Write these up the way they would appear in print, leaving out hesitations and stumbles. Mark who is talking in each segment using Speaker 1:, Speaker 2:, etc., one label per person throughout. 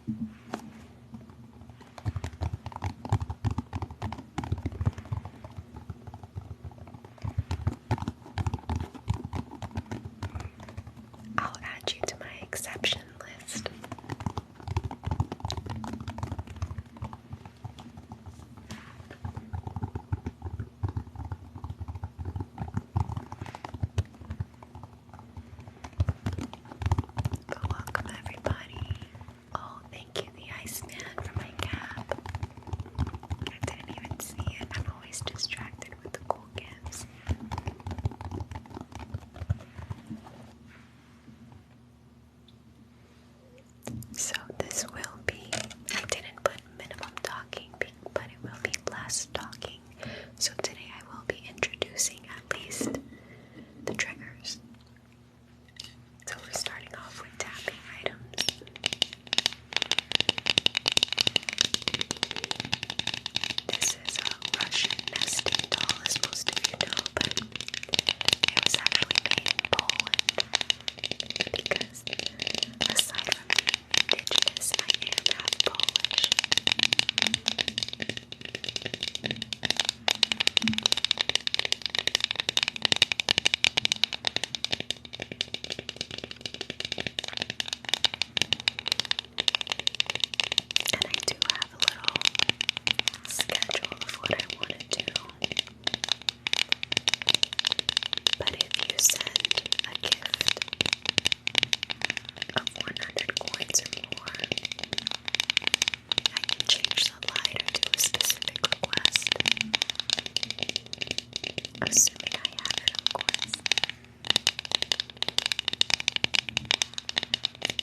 Speaker 1: I'll add you to my exception list. But welcome everybody. Oh, thank you, the Iceman, for my cap. I didn't even see it. I'm always distracted with the cool gifts. So this will be, I didn't put minimum talking, but it will be less talking. So today I will be introducing at least the triggers. So we're starting off with tapping items. This is a Russian nesting doll, as most of you know, but it was actually made in Poland because aside from being indigenous, I am half Polish. And I do have a little schedule of what I want to do. But if you send a gift of 100 coins or more, I can change the light or do a specific request. Assuming I have it, of course.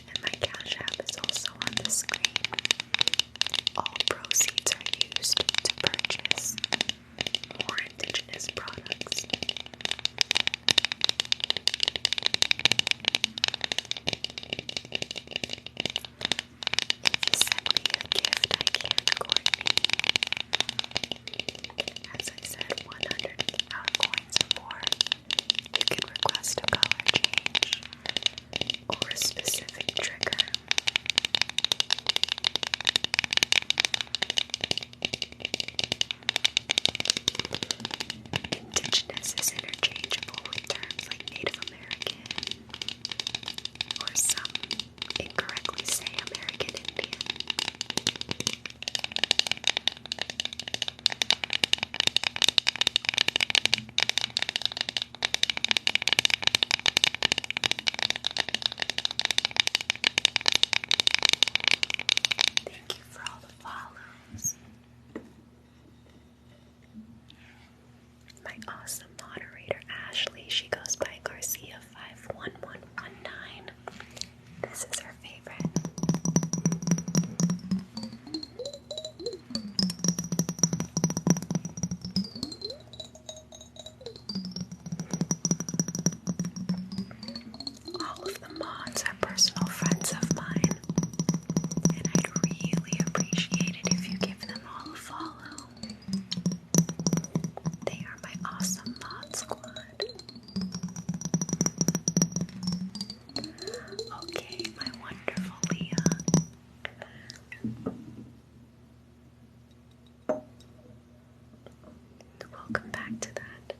Speaker 1: And my Cash App is also on the screen. All proceeds are used to purchase more indigenous products. If you send me a gift, I can't coordinate. As I said, 100 coins or more. You can request a color change or a specific trigger. Indigenous is interchangeable with terms like Native American, or some incorrectly say American Indian. Thank you for all the follows. My awesome moderator Ashley, she goes by Garcia51119. This is her favorite. All of the mods are personal friends of mine, and I'd really appreciate it if you give them all a follow. They are my awesome mod squad. Okay, my wonderful Leah. Welcome back to that.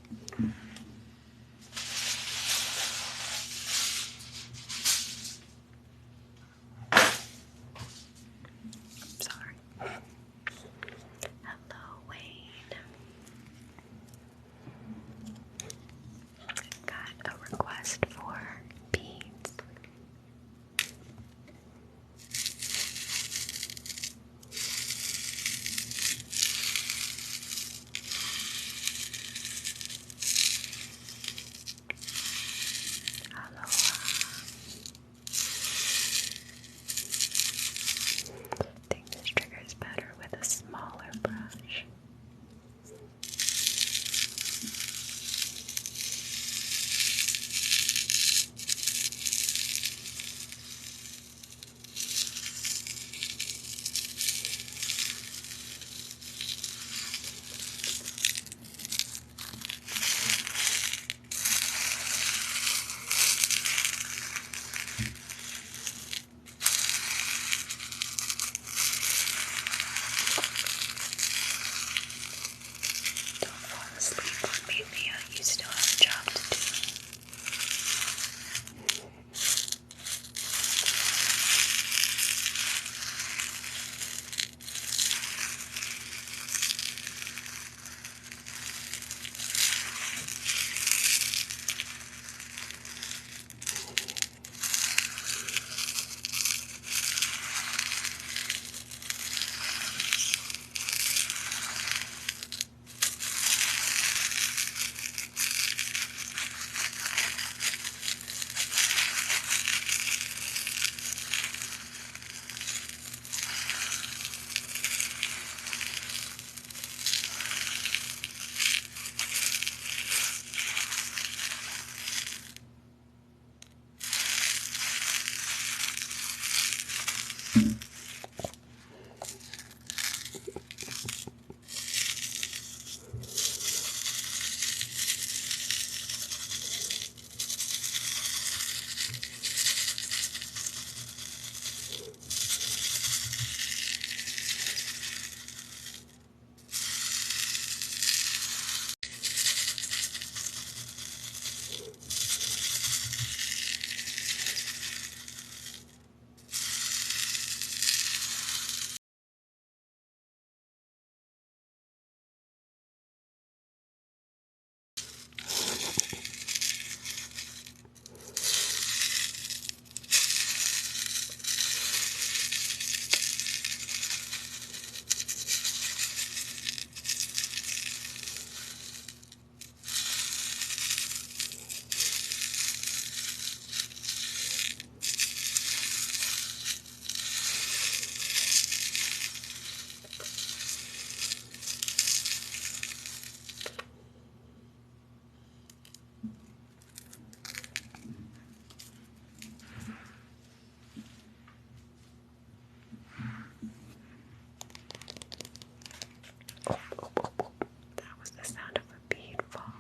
Speaker 1: That was the sound of a bead falling.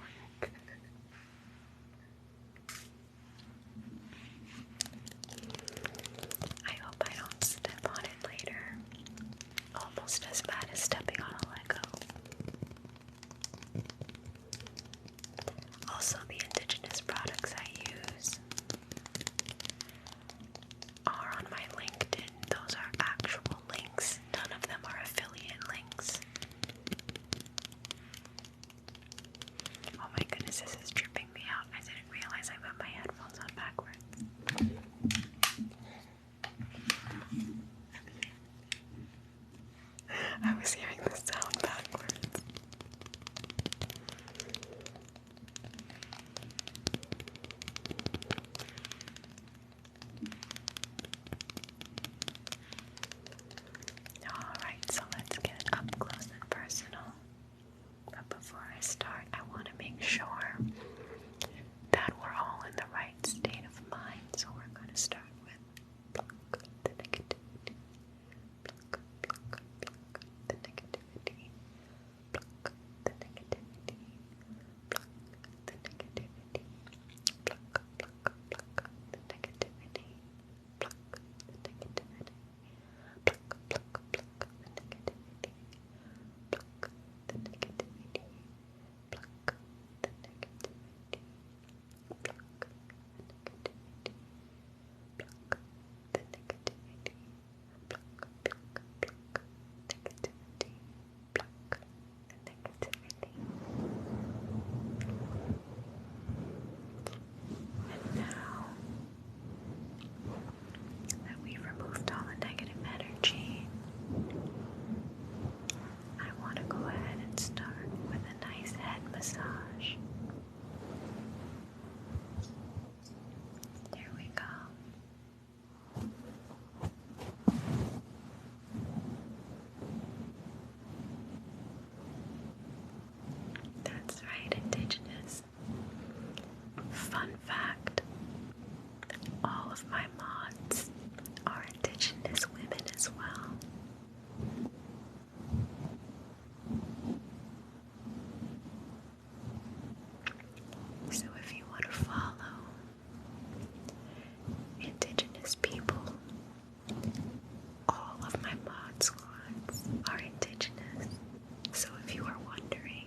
Speaker 1: I hope I don't step on it later. Almost as bad as stepping on a Lego. Also, the indigenous products I use are on my LinkedIn. Those are actual links. None of them are affiliate links. Oh my goodness, this is tripping me out. I didn't realize I put my headphones on backwards. I was hearing the sound backwards. Alright, so let's get it up close and personal. But before I start, I want to make sure that we're all in the right state of mind. So we're going to start with pluck the negativity. Pluck, pluck, pluck the negativity. Pluck the negativity. Pluck the negativity. Pluck, pluck, pluck the negativity. Pluck the negativity. Pluck, pluck, pluck the negativity. Pluck the negativity. Pluck the negativity. Pluck the negativity. Pluck the negativity. Pluck, pluck, pluck negativity. Pluck the negativity. And now that we've removed all the negative energy, I want to go ahead and start with a nice head massage. Here we go. That's right, Indigenous. Fun fact, all of my mods are Indigenous women as well. So if you want to follow Indigenous people, all of my mod squads are Indigenous. So if you are wondering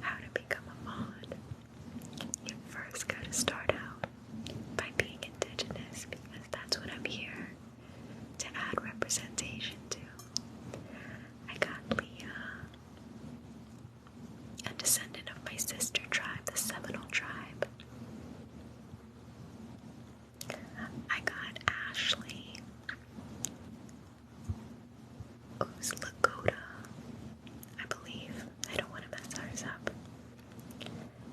Speaker 1: how to become a mod, you first gotta start out by being Indigenous, because that's what I'm here to add representation to. I got Leah, a descendant of my sister tribe, the Seminole tribe. I got Ashley, who's Lakota, I believe. I don't want to mess ours up.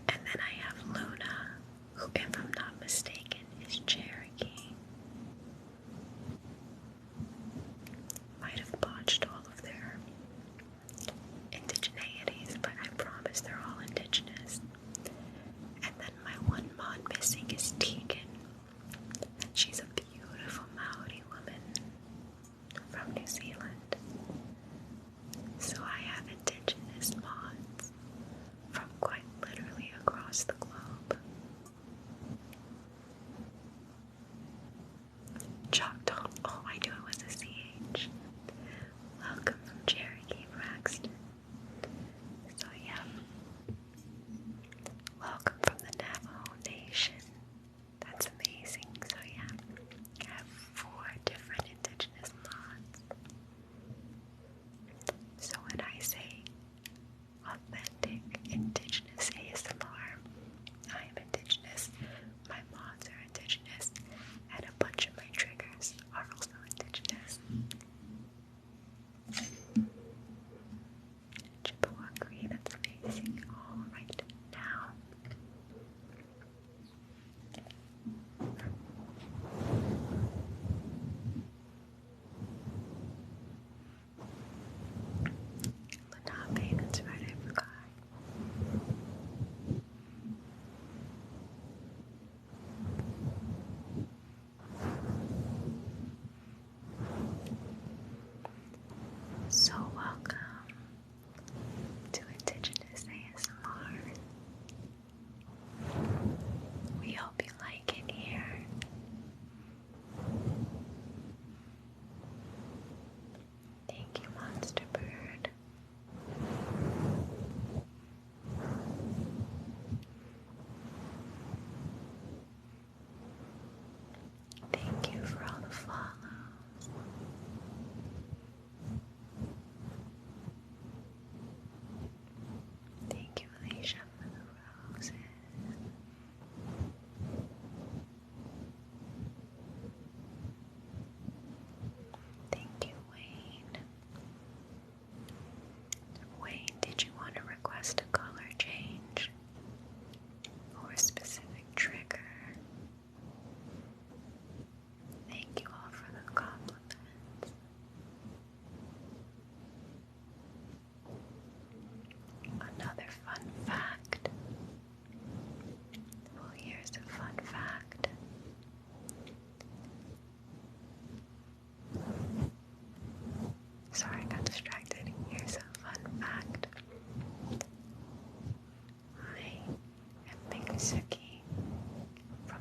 Speaker 1: And then I have Luna, who, if I'm not mistaken, is Cherokee. Might have botched all of their indigeneities, but I promise they're all Indigenous. And then my one mod missing is Tegan. And she's a beautiful Maori woman.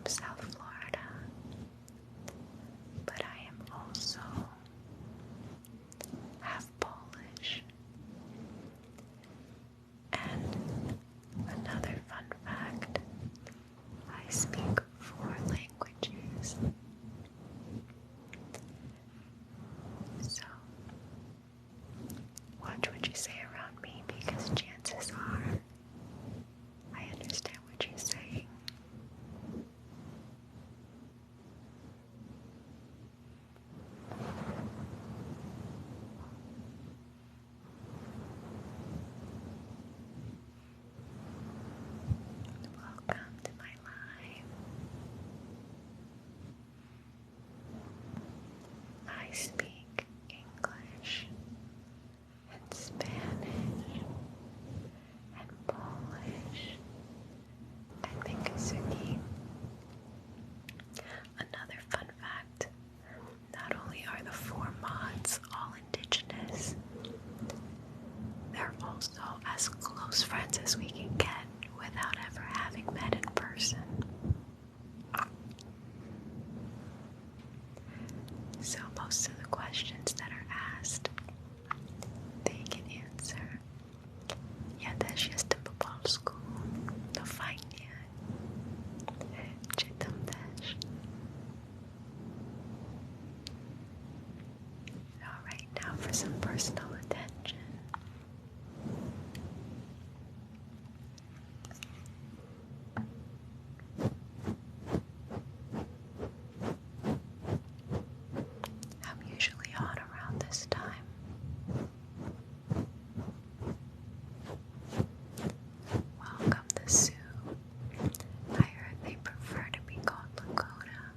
Speaker 1: from South Florida, but I am also half Polish. And another fun fact, I speak 4 languages. So, watch what you say around me because chances are I understand what you're saying. Welcome to my life. I speak English and Spanish and Polish and Miccosukee. Another fun fact, not only are the 4 mods all indigenous, they're also as close friends as we can get without ever having met in person. So most of the questions that are asked, they can answer. Ja też jestem po polsku. To fajnie. Czytam też. Alright, now for some personal attention. I'm usually on around this time. Welcome to Sue. I heard they prefer to be called Lakota.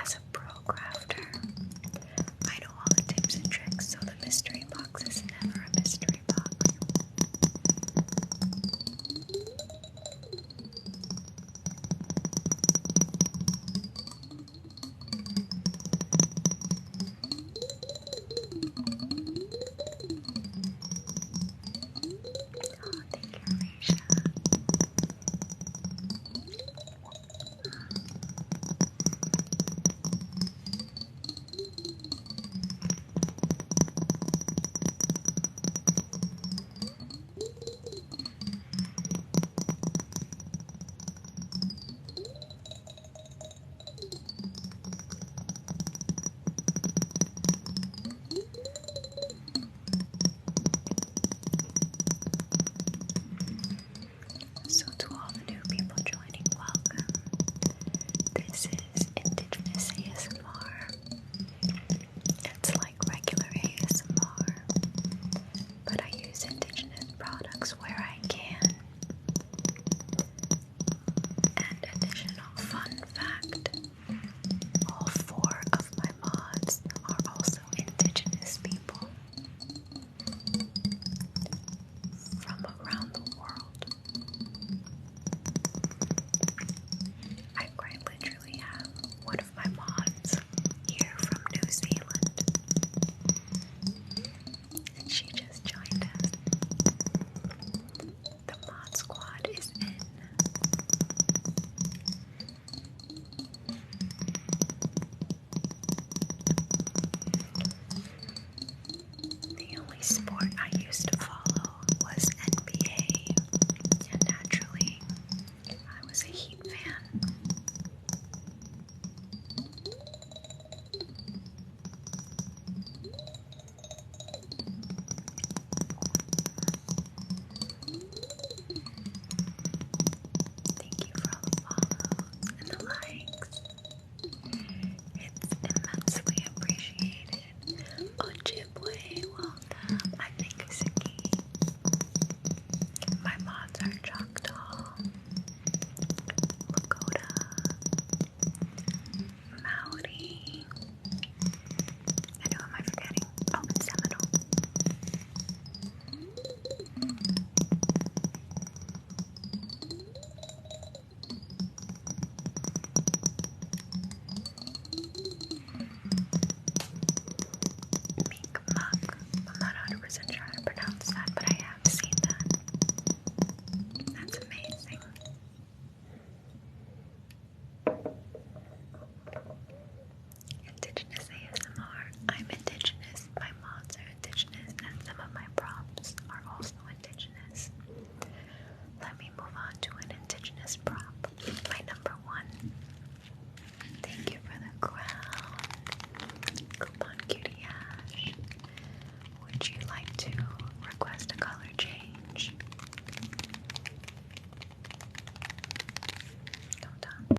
Speaker 1: As a pro crafter, I know all the tips and tricks, so the mystery box is never a mystery box. Oh, thank you, Alicia. So to all the new people joining, welcome. This is Indigenous ASMR. It's like regular ASMR, but I use indigenous products where I can. And additional fun fact, all 4 of my mods are also indigenous people from around the world. I quite literally have one of my mods here from New Zealand, and she just joined us. The mod squad is in. The only sport I used to follow was NBA, and naturally, I was a Heat fan. Thank you for all the follows and the likes. It's immensely appreciated. Ojibwe, welcome. I think Suki. My mods are Choctaw, Lakota, Maori, and who am I forgetting? Oh, and Seminole. Mi'kmaq. I'm not 100% sure how to pronounce that, but I have seen that. That's amazing. Indigenous ASMR. I'm indigenous. My mods are indigenous, and some of my props are also indigenous. Let me move on to an indigenous prop. My number 1. Thank you for the crown. Coupon Cutie Ash. Would you like to request a color change? Hold on.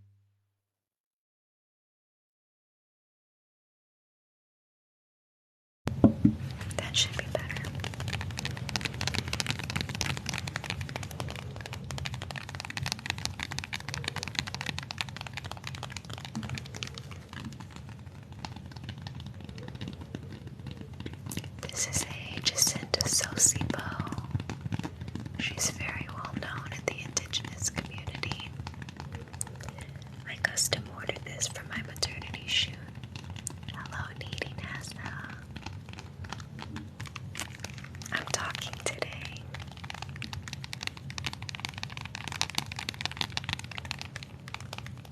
Speaker 1: That should be better. This is a Jacinta Sosibo. She's very well known in the indigenous community. I custom ordered this for my maternity shoot. Hello, Needy Nasa. I'm talking today.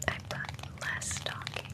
Speaker 1: I put less talking.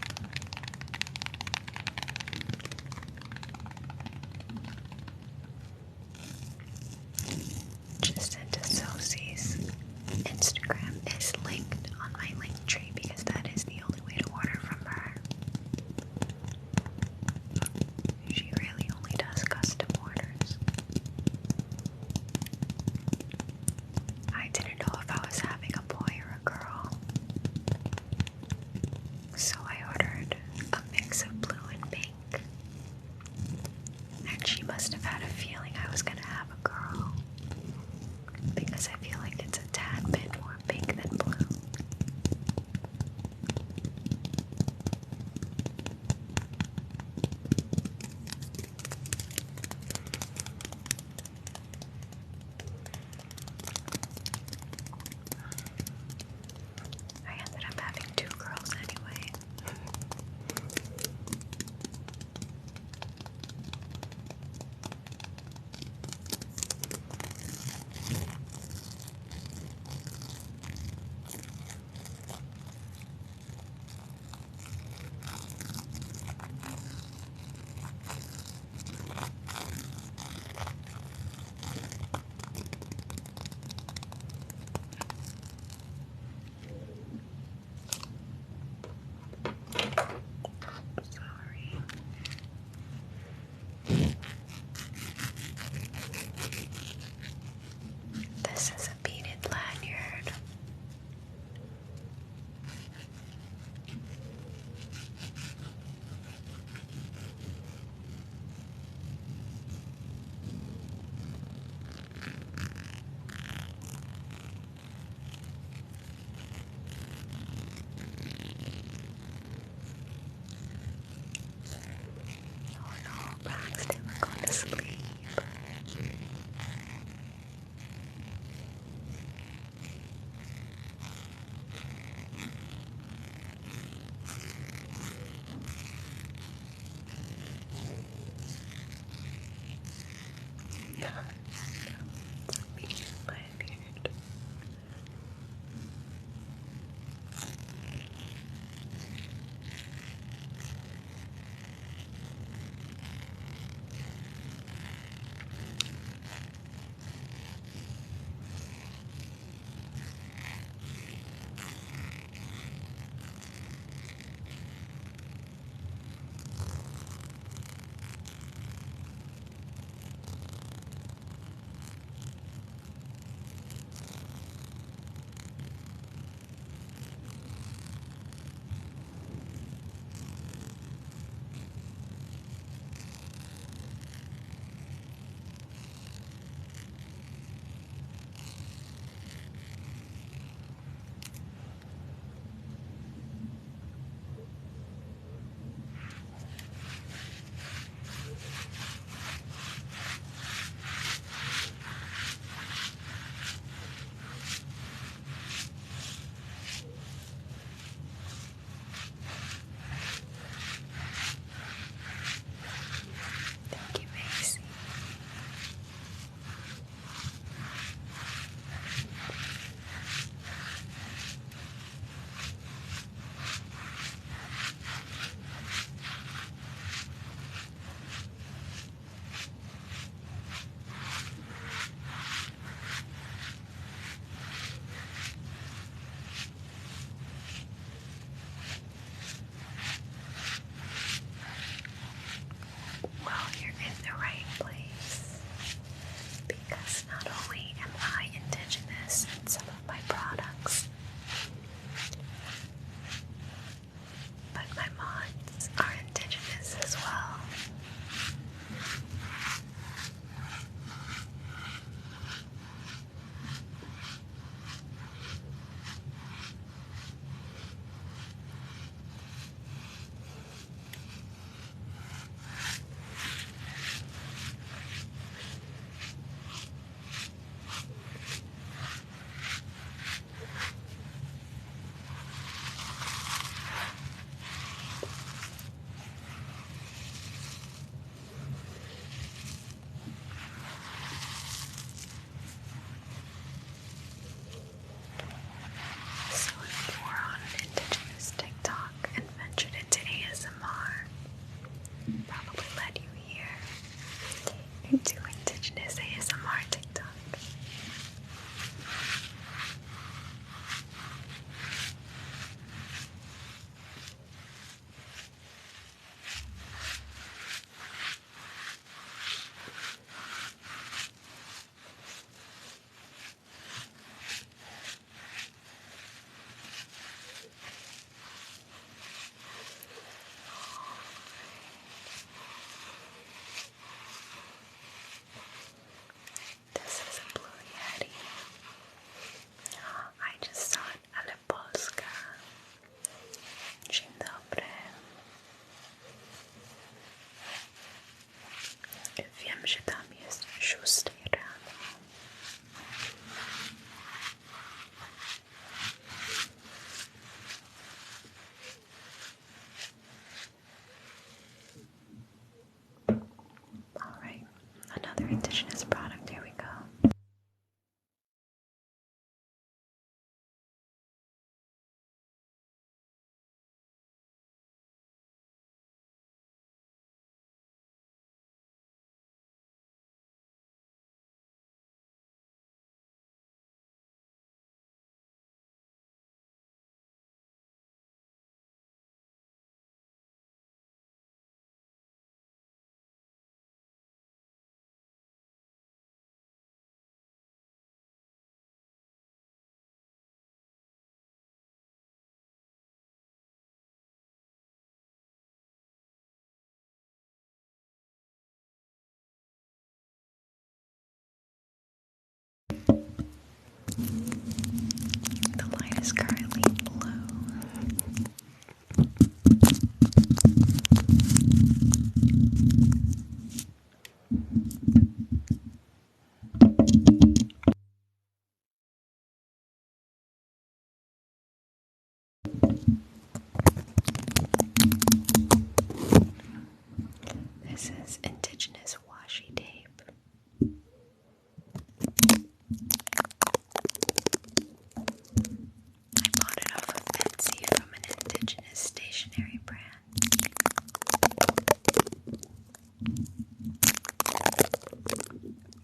Speaker 1: sleep. Me, my beard.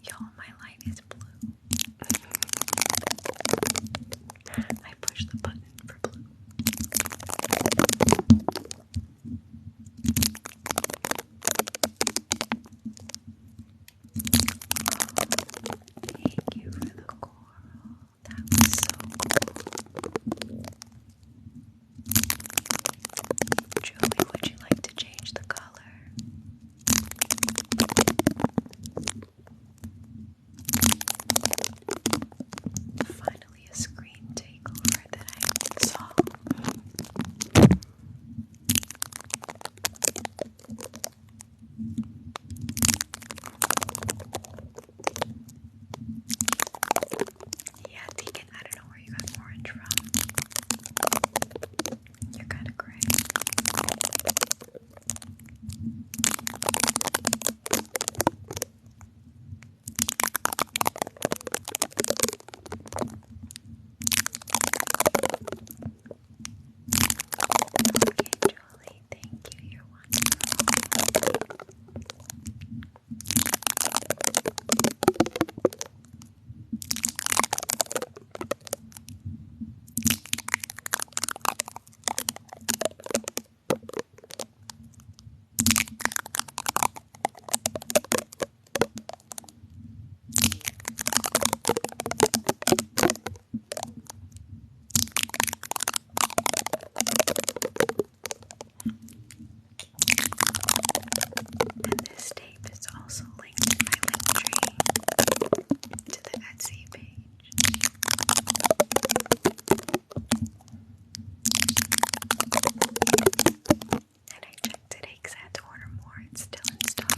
Speaker 1: Y'all, my light is blue. I pushed the button for blue. Thank you for the coral. That was so cool. Julie, would you like to change the color? Finally, a screen takeover that I saw. Yeah, Deacon, I don't know where you got orange from. You're kind of gray. Okay, Julie, thank you. You're wonderful. And this tape is also linked in my link tree to the Etsy page. And I checked today because I had to order more. It's still in stock.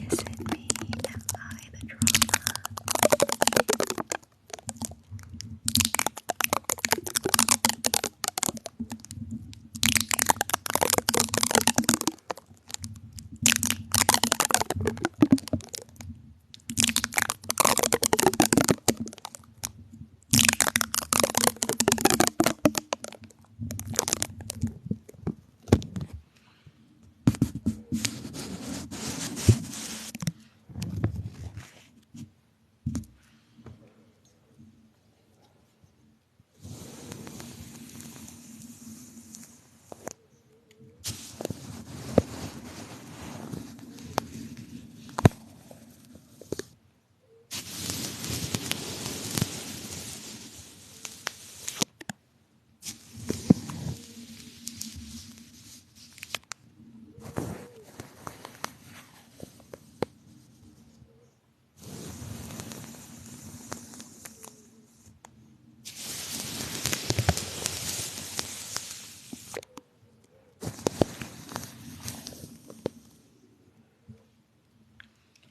Speaker 1: Is it me? Am I the drama?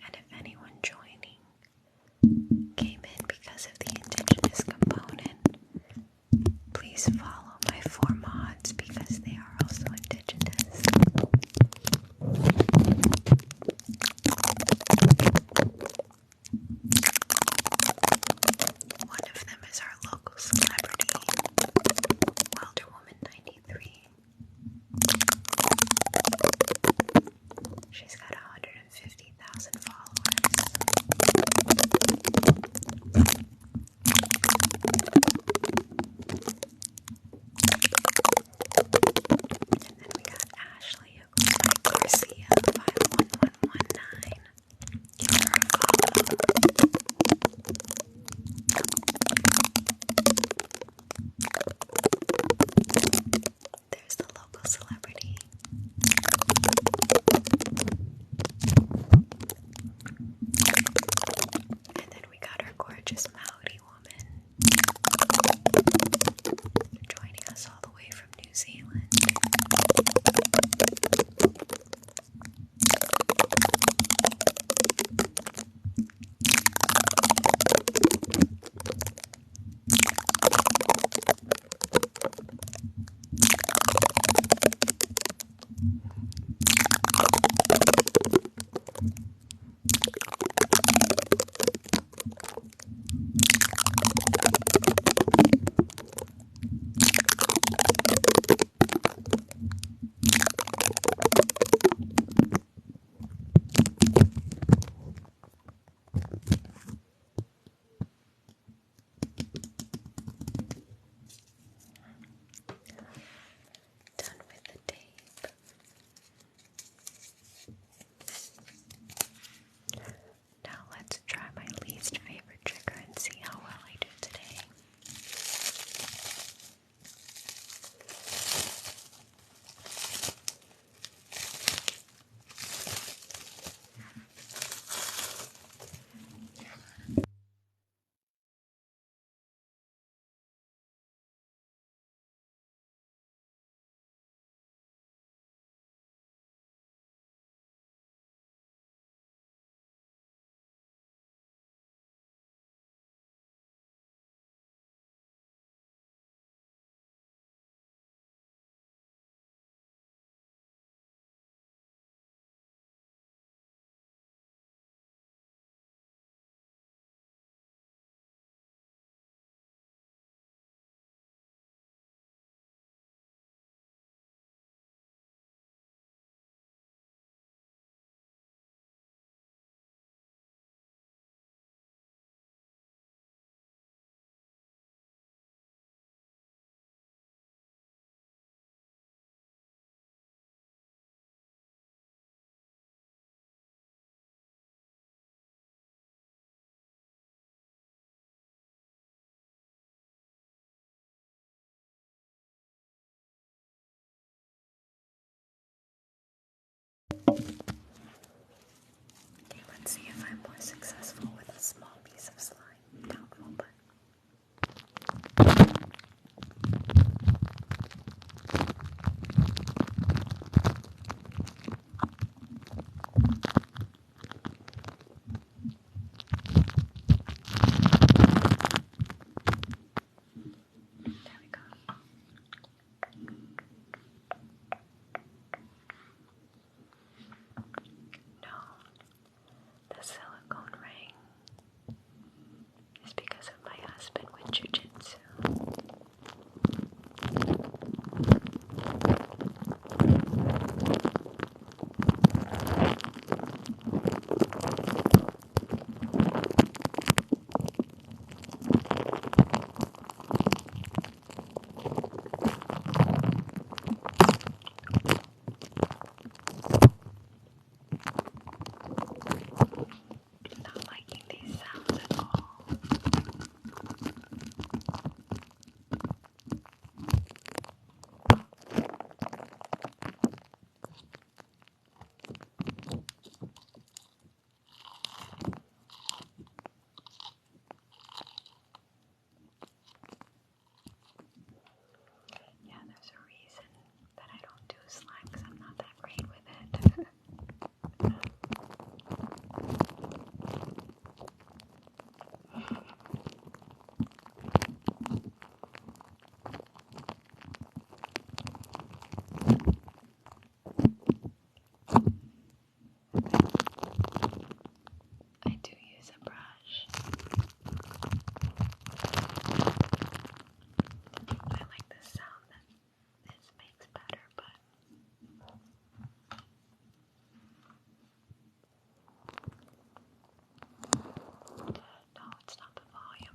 Speaker 1: And if anyone joining came in because of the indigenous component, please follow my 4 mods because they are also indigenous. One of them is our local celebrity, Wilderwoman93. She's got 150,000 followers.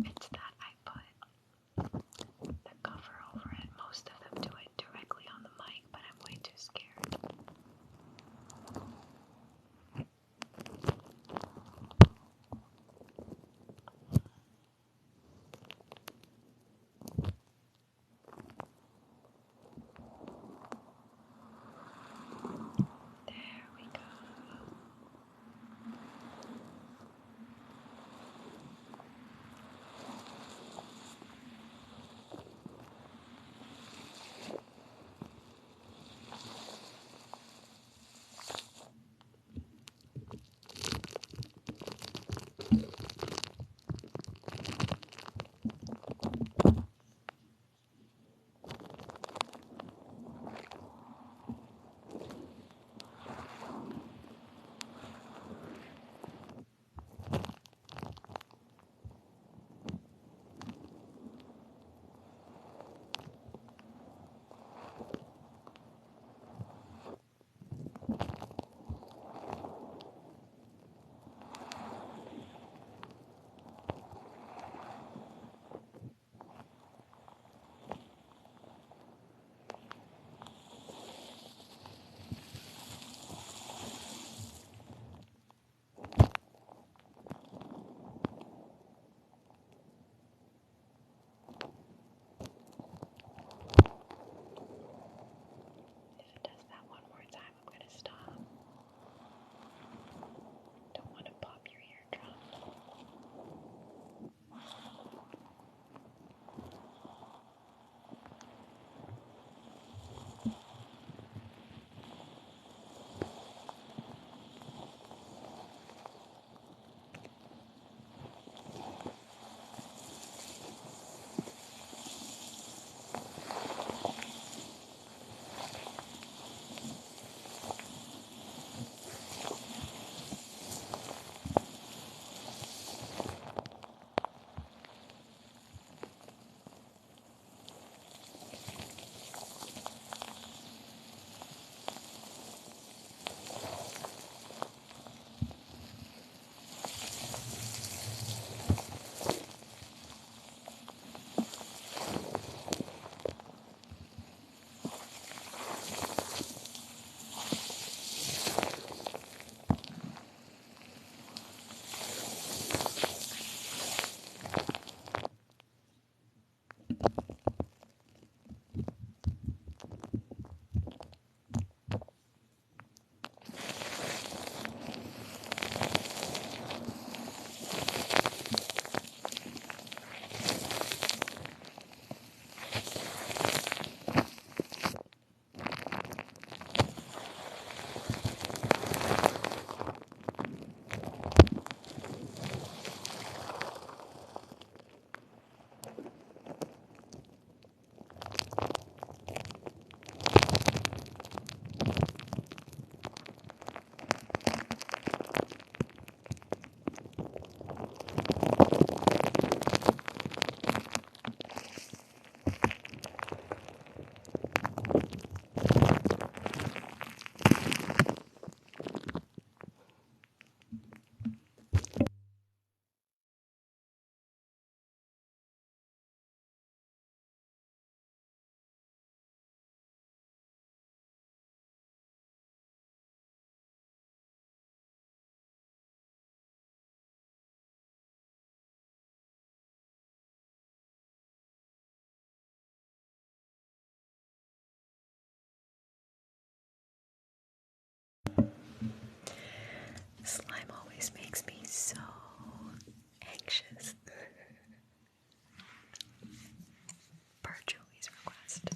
Speaker 1: It's that I put the cover over it. Most of them do it directly on the mic, but I'm way too scared. There we go. If it does that one more time, I'm going to stop. Don't want to pop your eardrum. Slime always makes me so anxious. Per Julie's request.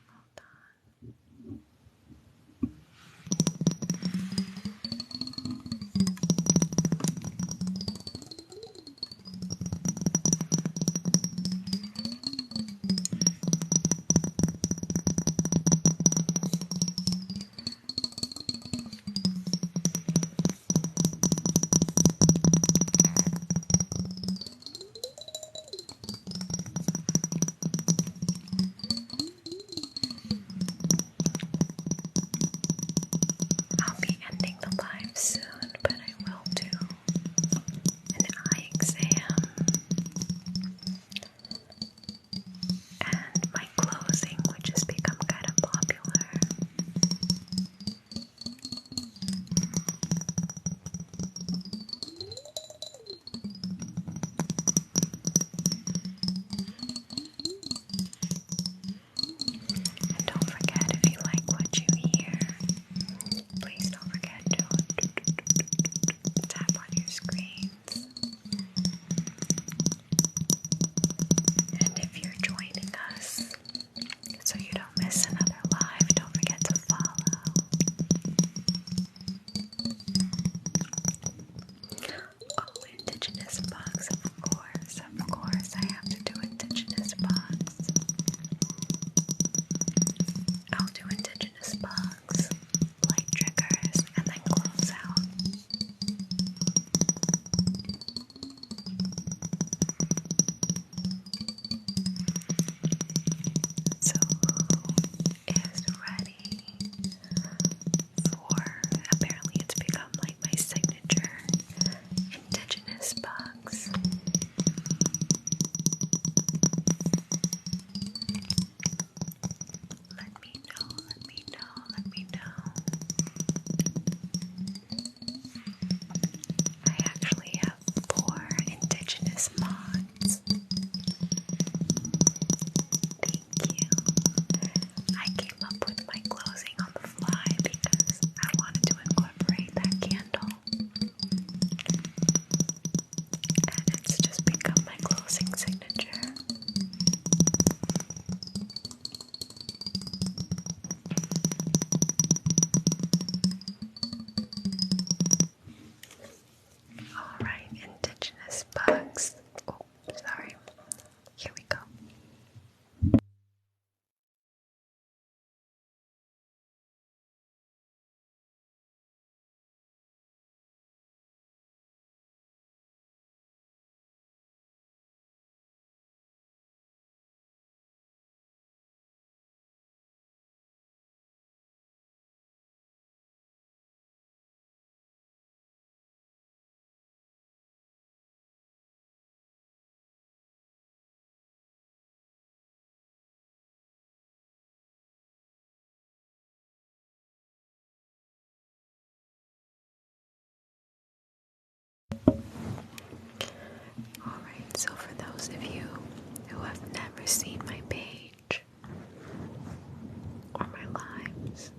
Speaker 1: Hold on. those of you who have never seen my page or my lives,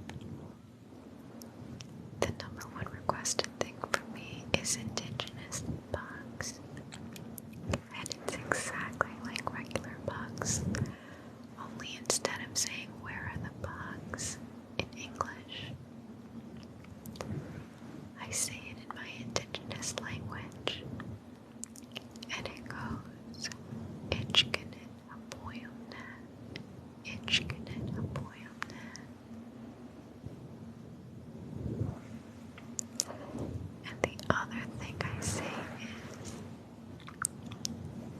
Speaker 1: the number one requested thing for me is indigenous bugs. And it's exactly like regular bugs, only instead of saying where are the bugs in English, I say it in my indigenous language, and it goes Itchkanen apoyumnan, Itchkanen apoyumnan. And the other thing I say is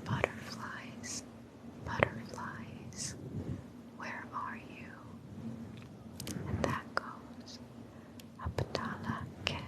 Speaker 1: butterflies, butterflies, where are you? And that goes Apatala ke,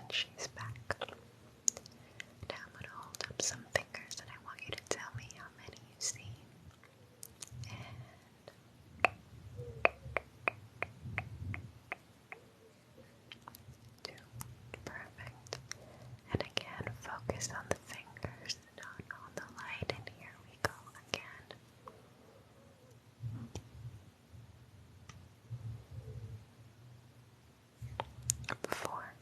Speaker 1: And she's back. Now I'm going to hold up some fingers and I want you to tell me how many you see. And 2. Perfect. And again, focus on the fingers, not on the light. And here we go again. 4.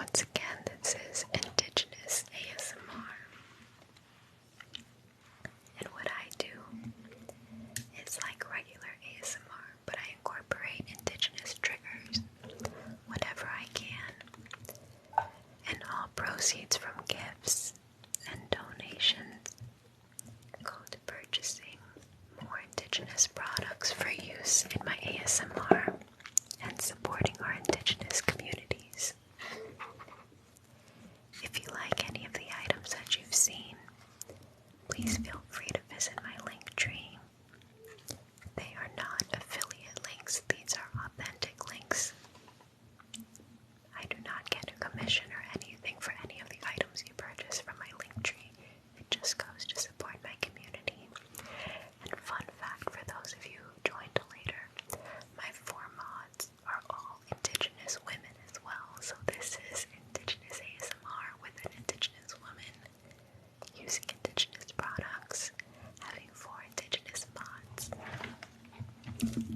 Speaker 1: Once again, this is Indigenous ASMR. And what I do is like regular ASMR, but I incorporate indigenous triggers whenever I can. And all proceeds from gifts and donations go to purchasing more indigenous products for use in my ASMR and supporting our indigenous communities. If you like any of the items that you've seen, please feel free to visit my link tree. They are not affiliate links, these are authentic links. I do not get a commission or anything for any of the items you purchase from my link tree. It just goes to support my community. And fun fact for those of you who joined later, my 4 mods are all indigenous women as well. So this is Indigenous ASMR with an indigenous woman using indigenous products, having 4 indigenous mods,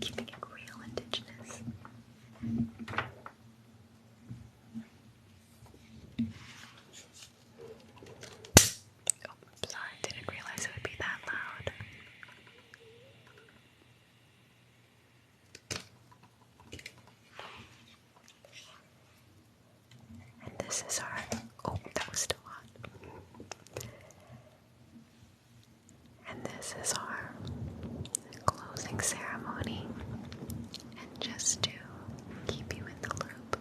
Speaker 1: keeping it real indigenous. Oh, sorry, didn't realize it would be that loud. And this is our, oh, that was still on. And this is our closing ceremony. And just to keep you in the loop,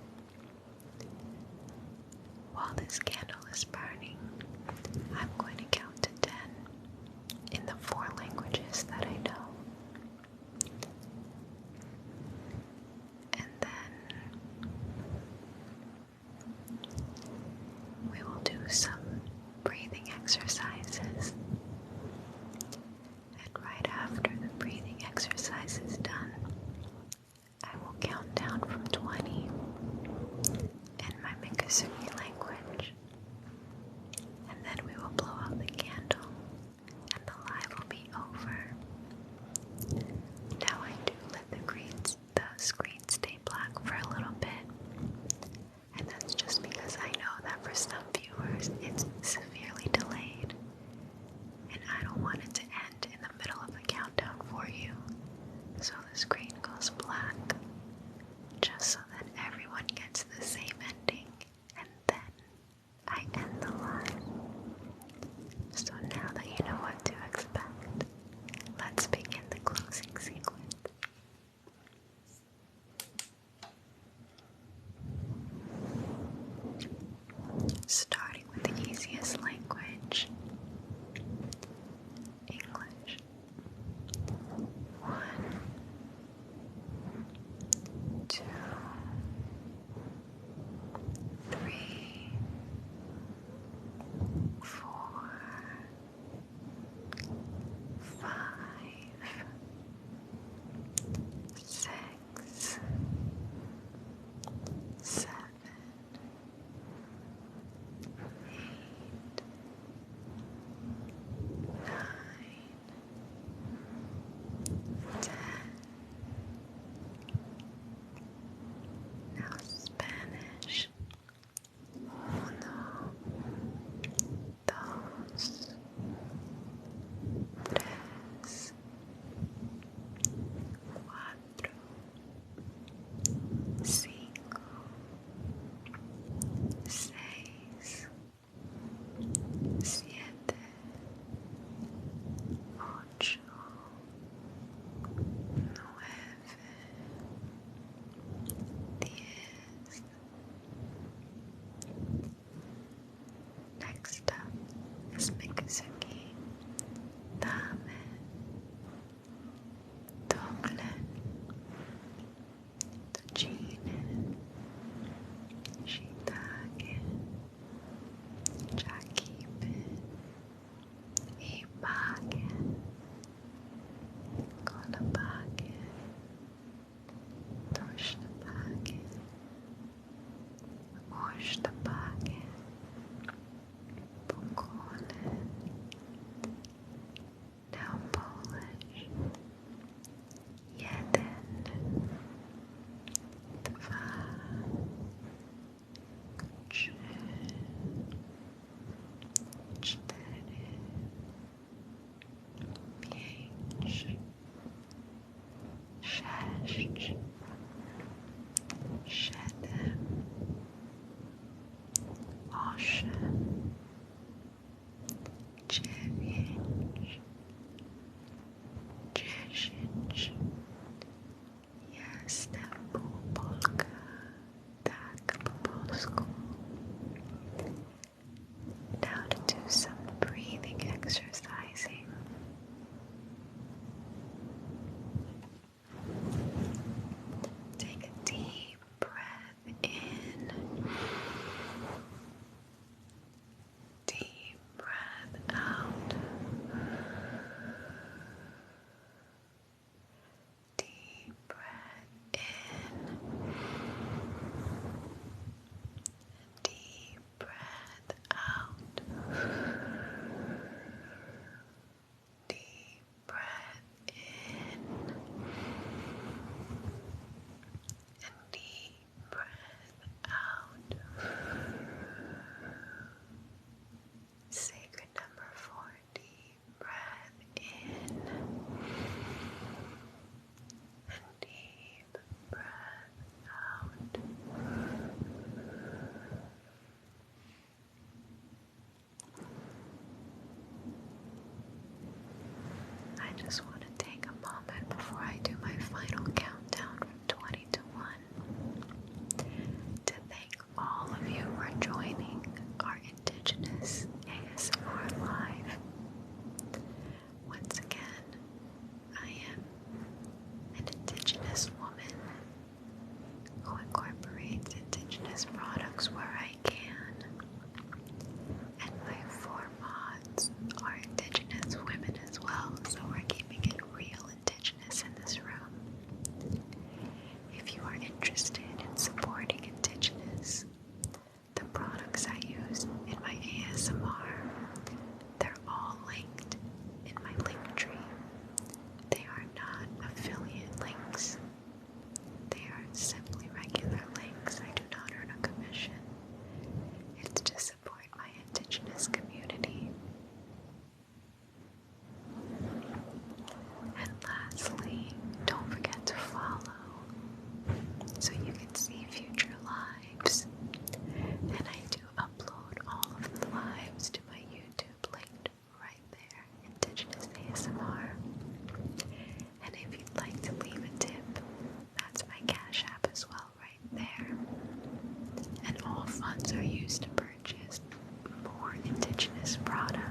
Speaker 1: while this candle is burning, I'm going to count to 10 in the 4 languages that I know. And then we will do some breathing exercises. And right after the breathing exercise is done, I will count down from 20 in my Minkasuki language. And then we will blow out the candle and the live will be over. Now I do let the screen stay black for a little bit. And that's just because I know that for some viewers it's severely delayed. And I don't want it to end in the middle of the countdown for you. So the screen goes black, just so that everyone gets the same ending. And proszę, 9, 10. Jestem półpolka, tak po polsku. Now to do some breathing exercising. Take a deep breath in, deep breath out, deep breath in, deep breath out, deep breath in, and deep breath out. Sacred number 4, deep breath in and deep breath out. I just want to take a moment before I do my final countdown from 20 to 1 to thank all of you for joining our Indigenous ASMR Live. Once again, I am an Indigenous woman who incorporates Indigenous products where I can, and my 4 mods are Indigenous women as well, so we're keeping it real Indigenous in this room. If you are interested in supporting Indigenous, the products I use in my ASMR, they're all linked in my link tree. They are not affiliate links. They are simply regular links. I do not earn a commission. It's to support my Indigenous community. And lastly, don't forget to follow so you can see future lives. And I do upload all of the lives to my YouTube linked right there, Indigenous ASMR. And if you'd like to leave a tip, that's my Cash App as well right there. And all funds are used to purchase more Indigenous products.